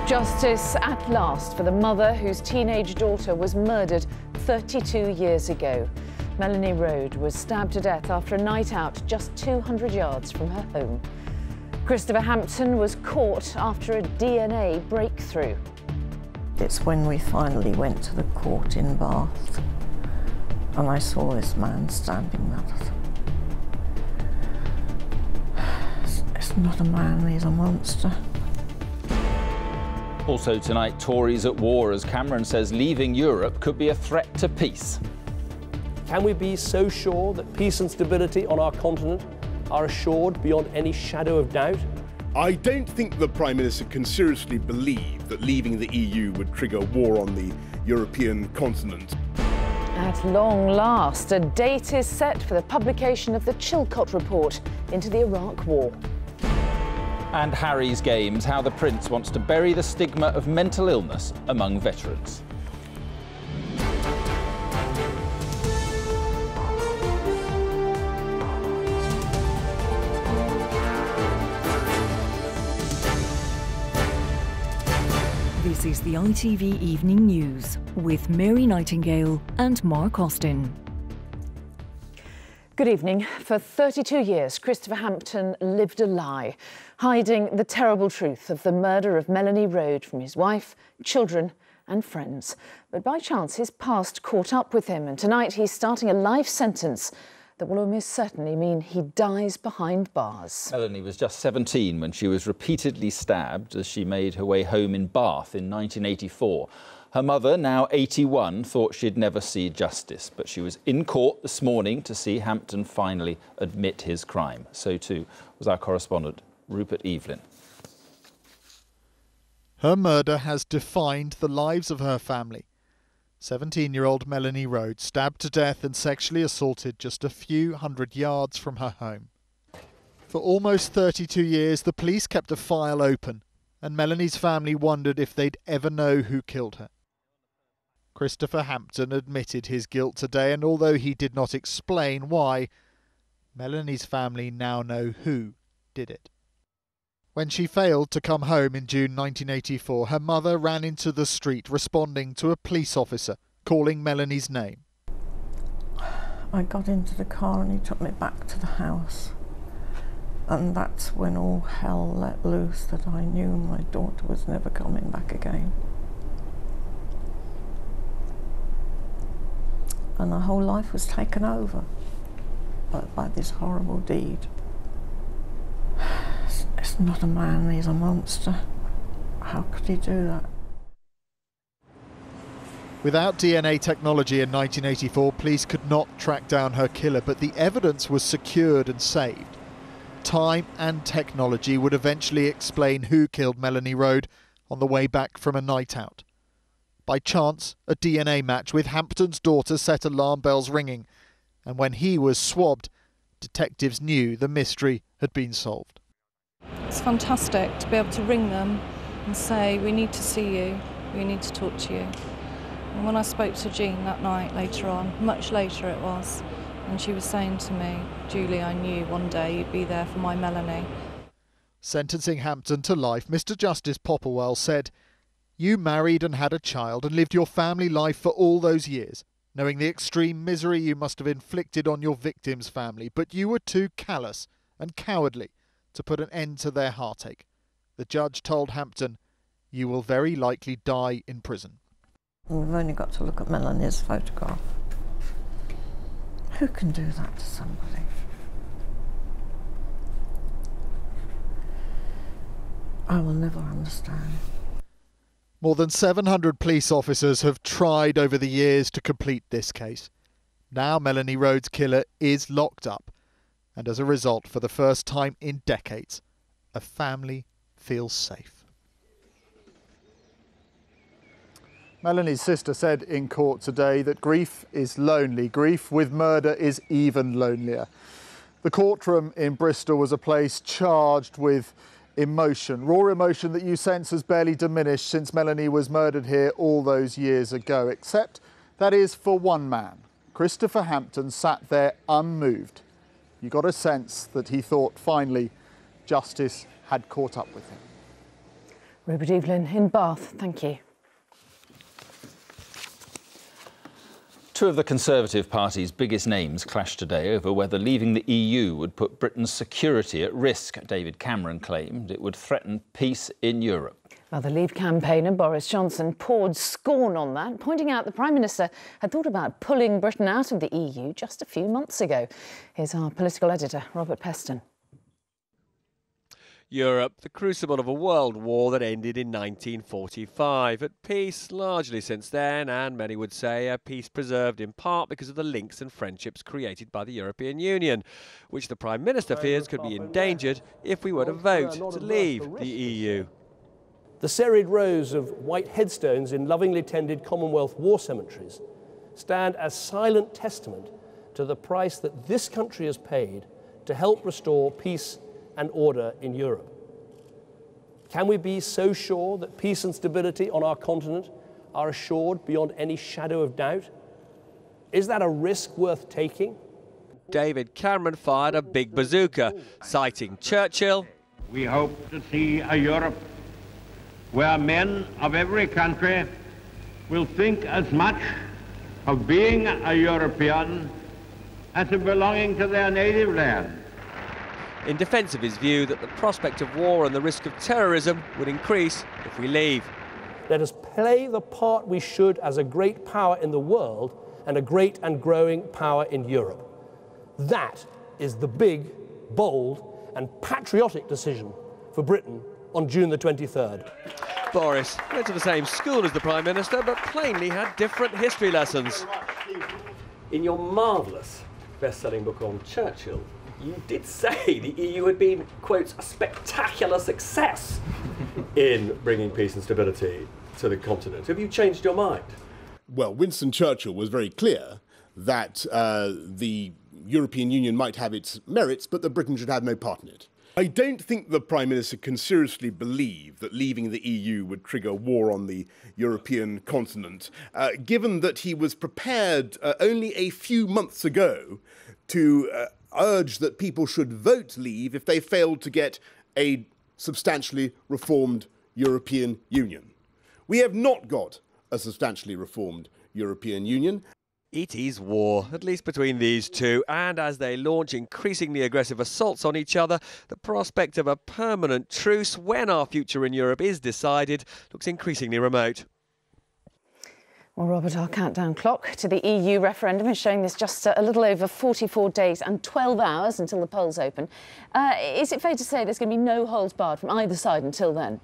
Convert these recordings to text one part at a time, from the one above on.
Justice at last for the mother whose teenage daughter was murdered 32 years ago. Melanie Rhode was stabbed to death after a night out just 200 yards from her home. Christopher Hampton was caught after a DNA breakthrough. It's when we finally went to the court in Bath and I saw this man standing there. It's not a man, he's a monster. Also tonight, Tories at war as Cameron says leaving Europe could be a threat to peace. Can we be so sure that peace and stability on our continent are assured beyond any shadow of doubt? I don't think the Prime Minister can seriously believe that leaving the EU would trigger war on the European continent. At long last, a date is set for the publication of the Chilcot report into the Iraq War. And Harry's Games, how the Prince wants to bury the stigma of mental illness among veterans. This is the ITV Evening News with Mary Nightingale and Mark Austin. Good evening. For 32 years, Christopher Hampton lived a lie, hiding the terrible truth of the murder of Melanie Rhode from his wife, children and friends. But by chance, his past caught up with him, and tonight he's starting a life sentence that will almost certainly mean he dies behind bars. Melanie was just 17 when she was repeatedly stabbed as she made her way home in Bath in 1984. Her mother, now 81, thought she'd never see justice, but she was in court this morning to see Hampton finally admit his crime. So too was our correspondent, Rupert Evelyn. Her murder has defined the lives of her family. 17-year-old Melanie Rhode stabbed to death and sexually assaulted just a few hundred yards from her home. For almost 32 years, the police kept a file open, and Melanie's family wondered if they'd ever know who killed her. Christopher Hampton admitted his guilt today, and although he did not explain why, Melanie's family now know who did it. When she failed to come home in June 1984, her mother ran into the street responding to a police officer calling Melanie's name. I got into the car and he took me back to the house. And that's when all hell let loose, that I knew my daughter was never coming back again. And her whole life was taken over by this horrible deed. It's not a man, he's a monster. How could he do that? Without DNA technology in 1984, police could not track down her killer, but the evidence was secured and saved. Time and technology would eventually explain who killed Melanie Rhode on the way back from a night out. By chance, a DNA match with Hampton's daughter set alarm bells ringing, and when he was swabbed, detectives knew the mystery had been solved. It's fantastic to be able to ring them and say, we need to see you, we need to talk to you. And when I spoke to Jean that night later on, much later it was, and she was saying to me, Julie, I knew one day you'd be there for my Melanie. Sentencing Hampton to life, Mr. Justice Popplewell said, "You married and had a child and lived your family life for all those years, knowing the extreme misery you must have inflicted on your victim's family, but you were too callous and cowardly to put an end to their heartache. The judge told Hampton, you will very likely die in prison." We've only got to look at Melanie's photograph. Who can do that to somebody? I will never understand. More than 700 police officers have tried over the years to complete this case. Now Melanie Rhode's killer is locked up, and as a result, for the first time in decades, a family feels safe. Melanie's sister said in court today that grief is lonely. Grief with murder is even lonelier. The courtroom in Bristol was a place charged with emotion, raw emotion that you sense has barely diminished since Melanie was murdered here all those years ago, except that is for one man. Christopher Hampton sat there unmoved. You got a sense that he thought finally justice had caught up with him. Rupert Evelyn in Bath, thank you. Two of the Conservative Party's biggest names clashed today over whether leaving the EU would put Britain's security at risk. David Cameron claimed it would threaten peace in Europe. Well, the Leave campaigner Boris Johnson poured scorn on that, pointing out the Prime Minister had thought about pulling Britain out of the EU just a few months ago. Here's our political editor, Robert Peston. Europe, the crucible of a world war that ended in 1945. At peace largely since then, and many would say a peace preserved in part because of the links and friendships created by the European Union, which the Prime Minister fears could be endangered if we were to vote to leave the EU. The serried rows of white headstones in lovingly tended Commonwealth war cemeteries stand as silent testament to the price that this country has paid to help restore peace and order in Europe. Can we be so sure that peace and stability on our continent are assured beyond any shadow of doubt? Is that a risk worth taking? David Cameron fired a big bazooka, citing Churchill. We hope to see a Europe where men of every country will think as much of being a European as of belonging to their native land. In defence of his view that the prospect of war and the risk of terrorism would increase if we leave. Let us play the part we should as a great power in the world and a great and growing power in Europe. That is the big, bold and patriotic decision for Britain on June the 23rd. Boris went to the same school as the Prime Minister, but plainly had different history lessons. In your marvellous best-selling book on Churchill, you did say the EU had been, quote, a spectacular success in bringing peace and stability to the continent. Have you changed your mind? Well, Winston Churchill was very clear that the European Union might have its merits, but that Britain should have no part in it. I don't think the Prime Minister can seriously believe that leaving the EU would trigger war on the European continent, given that he was prepared only a few months ago to urge that people should vote leave if they failed to get a substantially reformed European Union. We have not got a substantially reformed European Union. It is war, at least between these two, and as they launch increasingly aggressive assaults on each other, the prospect of a permanent truce when our future in Europe is decided looks increasingly remote. Well, Robert, our countdown clock to the EU referendum is showing there's just a little over 44 days and 12 hours until the polls open. Is it fair to say there's going to be no holds barred from either side until then?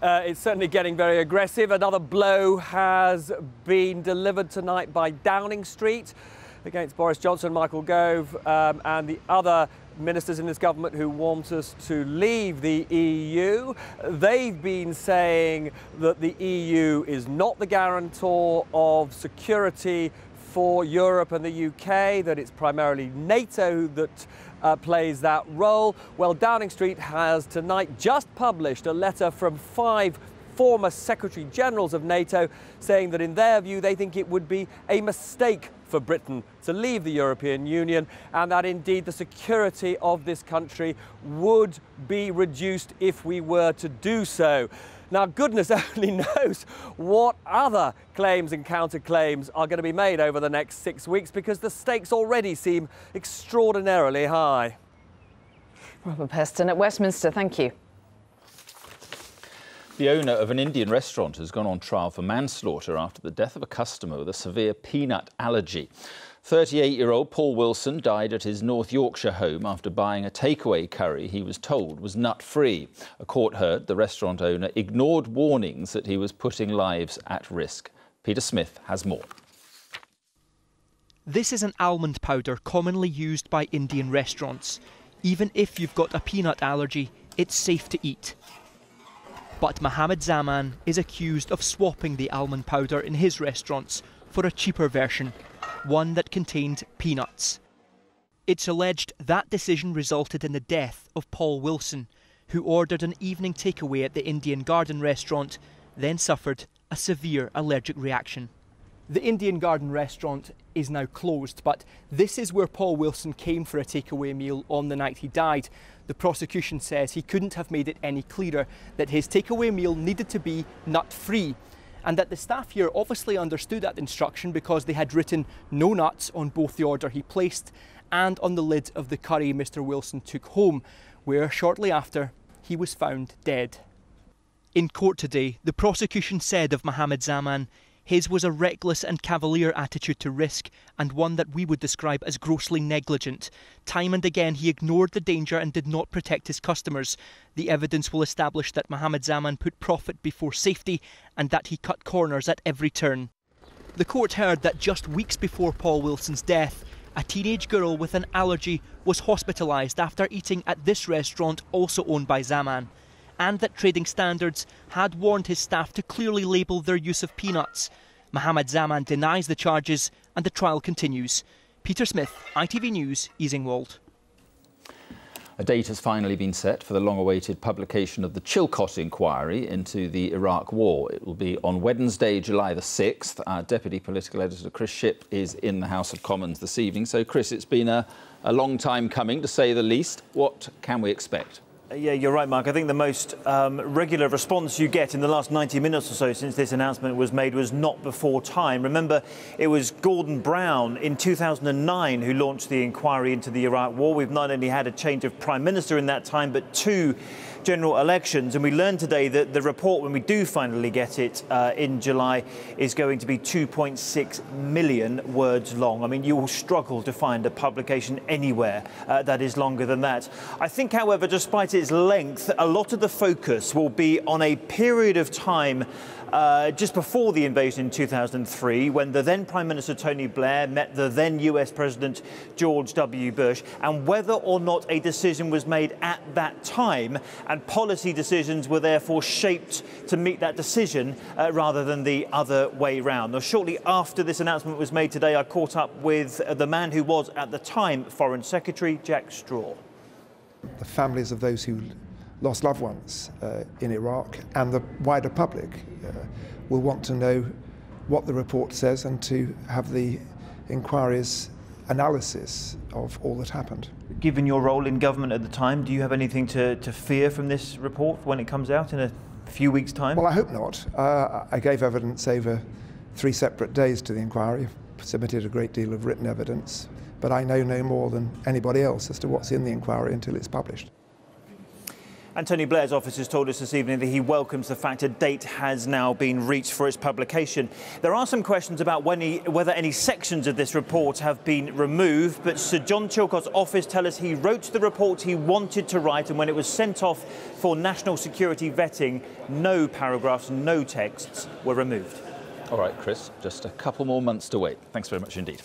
It's certainly getting very aggressive. Another blow has been delivered tonight by Downing Street against Boris Johnson, Michael Gove and the other ministers in this government who want us to leave the EU. They've been saying that the EU is not the guarantor of security for Europe and the UK, that it's primarily NATO that plays that role. Well, Downing Street has tonight just published a letter from 5 former Secretary Generals of NATO saying that in their view they think it would be a mistake for Britain to leave the European Union, and that indeed the security of this country would be reduced if we were to do so. Now, goodness only knows what other claims and counterclaims are going to be made over the next 6 weeks, because the stakes already seem extraordinarily high. Robert Peston at Westminster, thank you. The owner of an Indian restaurant has gone on trial for manslaughter after the death of a customer with a severe peanut allergy. 38-year-old Paul Wilson died at his North Yorkshire home after buying a takeaway curry he was told was nut-free. A court heard the restaurant owner ignored warnings that he was putting lives at risk. Peter Smith has more. This is an almond powder commonly used by Indian restaurants. Even if you've got a peanut allergy, it's safe to eat. But Mohammed Zaman is accused of swapping the almond powder in his restaurants for a cheaper version, one that contained peanuts. It's alleged that decision resulted in the death of Paul Wilson, who ordered an evening takeaway at the Indian Garden restaurant, then suffered a severe allergic reaction. The Indian Garden restaurant is now closed, but this is where Paul Wilson came for a takeaway meal on the night he died. the prosecution says he couldn't have made it any clearer that his takeaway meal needed to be nut-free, and that the staff here obviously understood that instruction because they had written no nuts on both the order he placed and on the lid of the curry Mr. Wilson took home, where shortly after he was found dead. In court today, the prosecution said of Mohammed Zaman, his was a reckless and cavalier attitude to risk, and one that we would describe as grossly negligent. Time and again he ignored the danger and did not protect his customers. The evidence will establish that Mohammed Zaman put profit before safety and that he cut corners at every turn. The court heard that just weeks before Paul Wilson's death, a teenage girl with an allergy was hospitalised after eating at this restaurant also owned by Zaman, and that Trading Standards had warned his staff to clearly label their use of peanuts. Mohammed Zaman denies the charges and the trial continues. Peter Smith, ITV News, Easingwold. A date has finally been set for the long-awaited publication of the Chilcot inquiry into the Iraq War. It will be on Wednesday, July the 6th. Our Deputy Political Editor, Chris Shipp, is in the House of Commons this evening. So, Chris, it's been a long time coming, to say the least. What can we expect? Yeah, you're right, Mark. I think the most regular response you get in the last 90 minutes or so since this announcement was made was not before time. Remember, it was Gordon Brown in 2009 who launched the inquiry into the Iraq War. We've not only had a change of Prime Minister in that time, but 2 general elections. And we learned today that the report, when we do finally get it in July, is going to be 2.6 million words long. I mean, you will struggle to find a publication anywhere that is longer than that. I think, however, despite its length, a lot of the focus will be on a period of time just before the invasion in 2003, when the then Prime Minister Tony Blair met the then US President George W. Bush, and whether or not a decision was made at that time, and policy decisions were therefore shaped to meet that decision rather than the other way round. Now, shortly after this announcement was made today, I caught up with the man who was at the time Foreign Secretary, Jack Straw. The families of those who lost loved ones in Iraq and the wider public will want to know what the report says and to have the inquiry's analysis of all that happened. Given your role in government at the time, do you have anything to fear from this report when it comes out in a few weeks' time? Well, I hope not. I gave evidence over 3 separate days to the inquiry, submitted a great deal of written evidence, but I know no more than anybody else as to what's in the inquiry until it's published. And Tony Blair's office has told us this evening that he welcomes the fact a date has now been reached for its publication. There are some questions about whether any sections of this report have been removed, but Sir John Chilcot's office tell us he wrote the report he wanted to write, and when it was sent off for national security vetting, no paragraphs, no texts were removed. All right, Chris, just a couple more months to wait. Thanks very much indeed.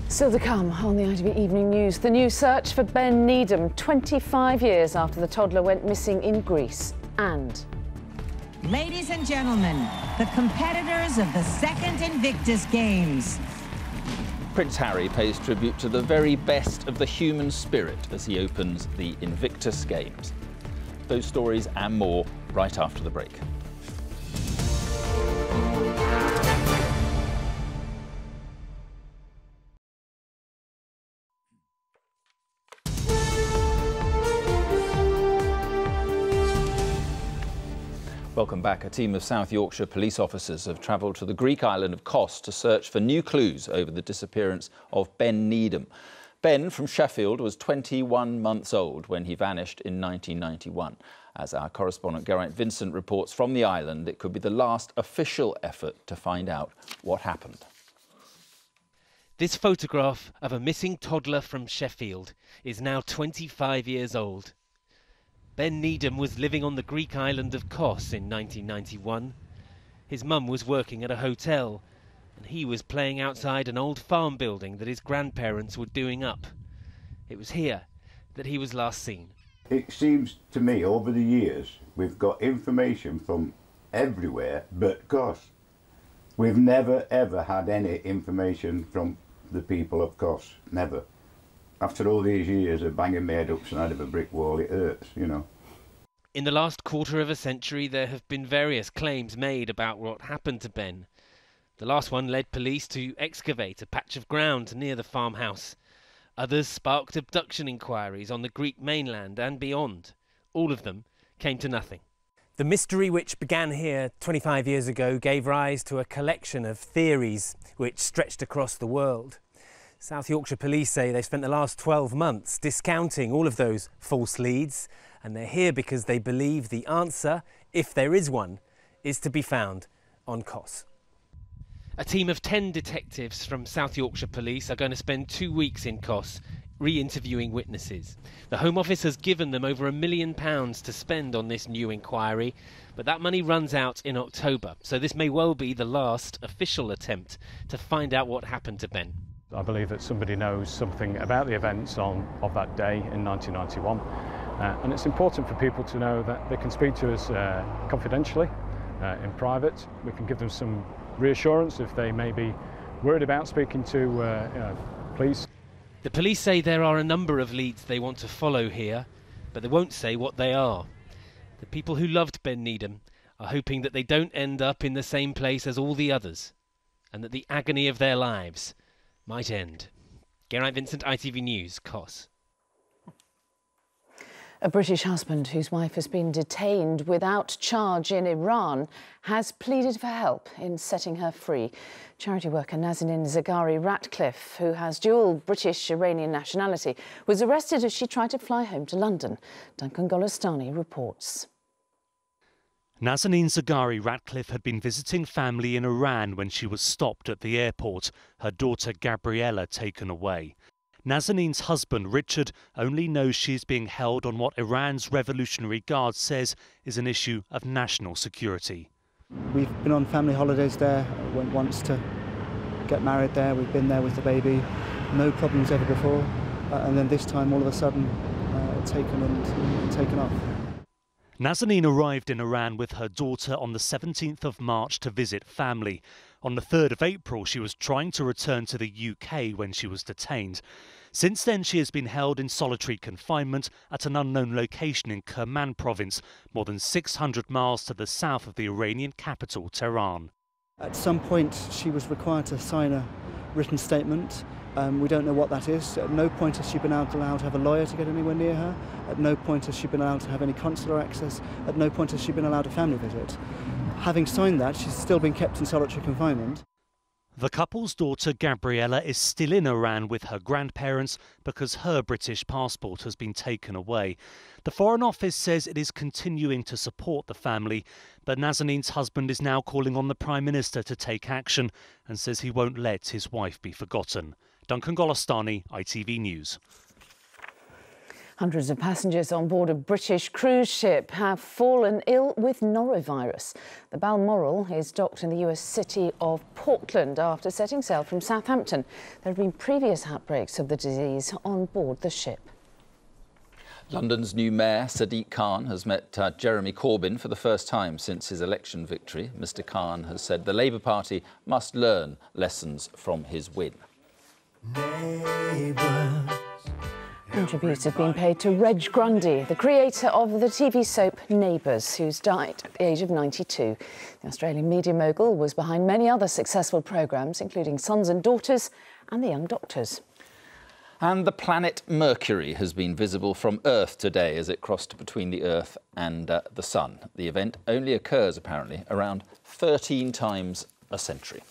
Still to come on the ITV Evening News, the new search for Ben Needham, 25 years after the toddler went missing in Greece. And ladies and gentlemen, the competitors of the second Invictus Games. Prince Harry pays tribute to the very best of the human spirit as he opens the Invictus Games. Those stories and more right after the break. Welcome back. A team of South Yorkshire police officers have travelled to the Greek island of Kos to search for new clues over the disappearance of Ben Needham. Ben from Sheffield was 21 months old when he vanished in 1991. As our correspondent Geraint Vincent reports from the island, it could be the last official effort to find out what happened. This photograph of a missing toddler from Sheffield is now 25 years old. Ben Needham was living on the Greek island of Kos in 1991. His mum was working at a hotel, and he was playing outside an old farm building that his grandparents were doing up. It was here that he was last seen. It seems to me over the years we've got information from everywhere but Kos. We've never ever had any information from the people of Kos, never. After all these years of banging my head upside of a brick wall, it hurts, you know. In the last quarter of a century, there have been various claims made about what happened to Ben. The last one led police to excavate a patch of ground near the farmhouse. Others sparked abduction inquiries on the Greek mainland and beyond. All of them came to nothing. The mystery which began here 25 years ago gave rise to a collection of theories which stretched across the world. South Yorkshire Police say they've spent the last 12 months discounting all of those false leads, and they're here because they believe the answer, if there is one, is to be found on Kos. A team of 10 detectives from South Yorkshire Police are going to spend 2 weeks in Kos re-interviewing witnesses. The Home Office has given them over £1 million to spend on this new inquiry, but that money runs out in October, so this may well be the last official attempt to find out what happened to Ben. I believe that somebody knows something about the events of that day in 1991, and it's important for people to know that they can speak to us confidentially, in private. We can give them some reassurance if they may be worried about speaking to police. The police say there are a number of leads they want to follow here, but they won't say what they are. The people who loved Ben Needham are hoping that they don't end up in the same place as all the others, and that the agony of their lives might end. Geraint Vincent, ITV News, Kos. A British husband whose wife has been detained without charge in Iran has pleaded for help in setting her free. Charity worker Nazanin Zaghari-Ratcliffe, who has dual British-Iranian nationality, was arrested as she tried to fly home to London. Duncan Golestani reports. Nazanin Zaghari-Ratcliffe had been visiting family in Iran when she was stopped at the airport, her daughter Gabriella taken away. Nazanin's husband, Richard, only knows she is being held on what Iran's Revolutionary Guard says is an issue of national security. We've been on family holidays there, went once to get married there, we've been there with the baby, no problems ever before, and then this time all of a sudden taken off. Nazanin arrived in Iran with her daughter on the 17th of March to visit family. On the 3rd of April, she was trying to return to the UK when she was detained. Since then, she has been held in solitary confinement at an unknown location in Kerman province, more than 600 miles to the south of the Iranian capital, Tehran. At some point, she was required to sign a written statement. We don't know what that is. At no point has she been allowed to have a lawyer to get anywhere near her. At no point has she been allowed to have any consular access. At no point has she been allowed a family visit. Having signed that, she's still been kept in solitary confinement. The couple's daughter Gabriella is still in Iran with her grandparents because her British passport has been taken away. The Foreign Office says it is continuing to support the family, but Nazanin's husband is now calling on the Prime Minister to take action and says he won't let his wife be forgotten. Duncan Golestani, ITV News. Hundreds of passengers on board a British cruise ship have fallen ill with norovirus. The Balmoral is docked in the US city of Portland after setting sail from Southampton. There have been previous outbreaks of the disease on board the ship. London's new mayor, Sadiq Khan, has met Jeremy Corbyn for the first time since his election victory. Mr Khan has said the Labour Party must learn lessons from his win. And tribute has been paid to Reg Grundy, the creator of the TV soap Neighbours, who's died at the age of 92. The Australian media mogul was behind many other successful programmes, including Sons and Daughters and The Young Doctors. And the planet Mercury has been visible from Earth today as it crossed between the Earth and the Sun. The event only occurs, apparently, around 13 times a century.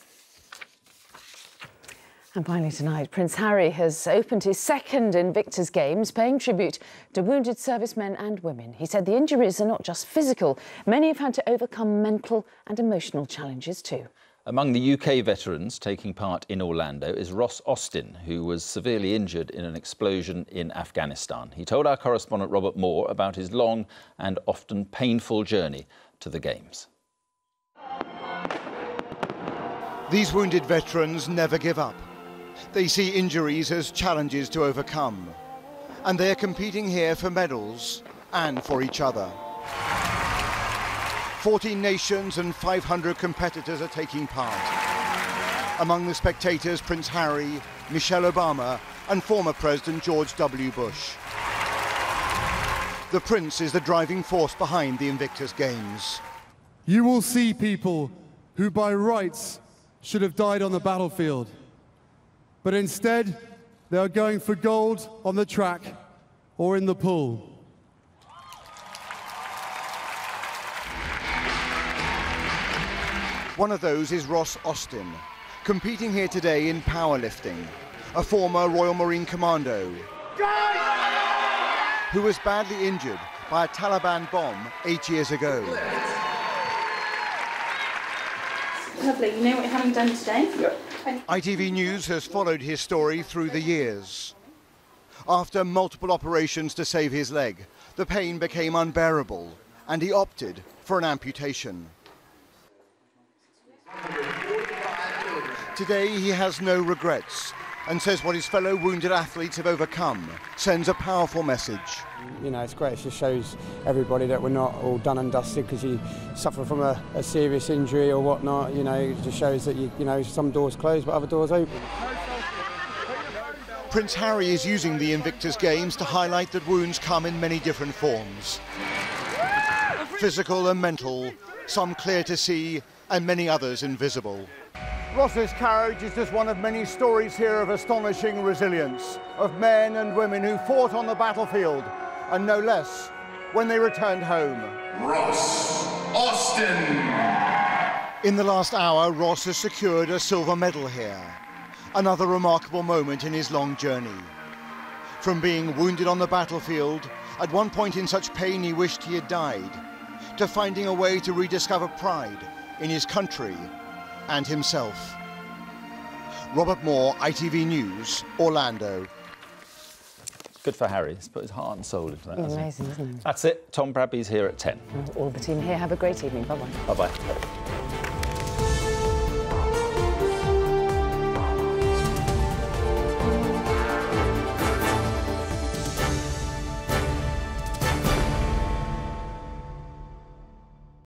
And finally tonight, Prince Harry has opened his second Invictus Games, paying tribute to wounded servicemen and women. He said the injuries are not just physical. Many have had to overcome mental and emotional challenges too. Among the UK veterans taking part in Orlando is Ross Austin, who was severely injured in an explosion in Afghanistan. He told our correspondent Robert Moore about his long and often painful journey to the Games. These wounded veterans never give up. They see injuries as challenges to overcome. And they're competing here for medals and for each other. 14 nations and 500 competitors are taking part. Among the spectators, Prince Harry, Michelle Obama and former President George W. Bush. The Prince is the driving force behind the Invictus Games. You will see people who by rights should have died on the battlefield, but instead they are going for gold on the track or in the pool. One of those is Ross Austin, competing here today in powerlifting, a former Royal Marine Commando who was badly injured by a Taliban bomb 8 years ago. Lovely. You know what you're having done today? Yep. ITV News has followed his story through the years. After multiple operations to save his leg, the pain became unbearable and he opted for an amputation. Today he has no regrets and says what his fellow wounded athletes have overcome sends a powerful message. You know, it's great. It just shows everybody that we're not all done and dusted because you suffer from a serious injury or whatnot. You know, it just shows that, you know, some doors closed but other doors open. Prince Harry is using the Invictus Games to highlight that wounds come in many different forms. Physical and mental, some clear to see and many others invisible. Ross's carriage is just one of many stories here of astonishing resilience, of men and women who fought on the battlefield, and no less when they returned home. Ross Austin! In the last hour, Ross has secured a silver medal here. Another remarkable moment in his long journey. From being wounded on the battlefield, at one point in such pain he wished he had died, to finding a way to rediscover pride in his country and himself. Robert Moore, ITV News, Orlando. Good for Harry. He's put his heart and soul into that. Amazing, isn't it? That's it. Tom Bradby's here at 10. All the team here. Have a great evening. Bye-bye. Bye-bye.